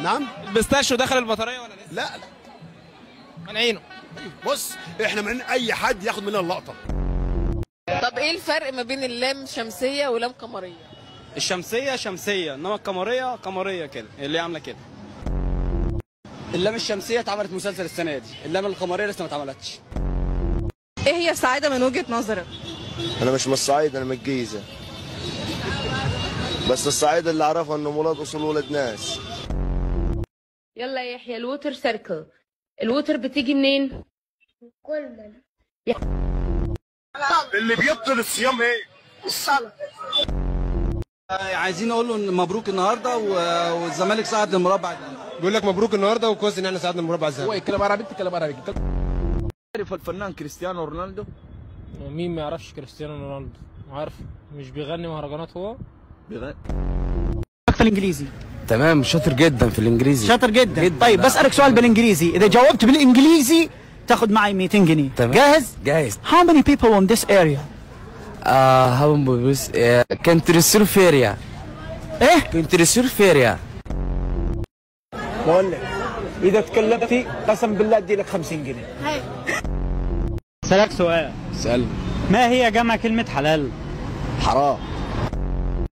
نعم. البيستاشيو دخل البطاريه ولا لسه؟ لا لا مانعينه. بص احنا من اي حد ياخد مننا اللقطه. طب ايه الفرق ما بين اللام شمسيه ولام قمريه؟ الشمسيه شمسيه، انما القمريه قمريه كده اللي عامله كده. اللام الشمسيه اتعملت مسلسل السنه دي، اللام القمريه لسه ما اتعملتش. ايه هي السعاده من وجهه نظرك؟ انا مش من الصعيد، انا من الجيزه. بس الصعيد اللي اعرفه انه ولاد اصول ولد ناس. يلا يا يحيى، الووتر سيركل. الووتر بتيجي منين؟ كل اللي بيبطل الصيام ايه؟ الصلاة. عايزين نقول له مبروك النهارده والزمالك صعد للمربع الذهبي. بيقول لك مبروك النهارده وكويس ان احنا صعدنا المربع الذهبي. هو يتكلم عربي تتكلم عربي. عارف الفنان كريستيانو رونالدو؟ مين ما يعرفش كريستيانو رونالدو؟ عارف مش بيغني مهرجانات هو؟ بيغني في الانجليزي. تمام، شاطر جدا في الانجليزي. شاطر جدا. طيب بسألك سؤال بالانجليزي، اذا جاوبت بالانجليزي تاخد معي 200 جنيه. تمام. جاهز؟ جاهز. How many people in this area؟ كنتري سورفيريا. ايه؟ كنتري سورفيريا. بقول لك اذا تكلمتي قسم بالله ادي لك 50 جنيه. هاي. اسالك سؤال. اسأل. ما هي جمع كلمة حلال؟ حرام.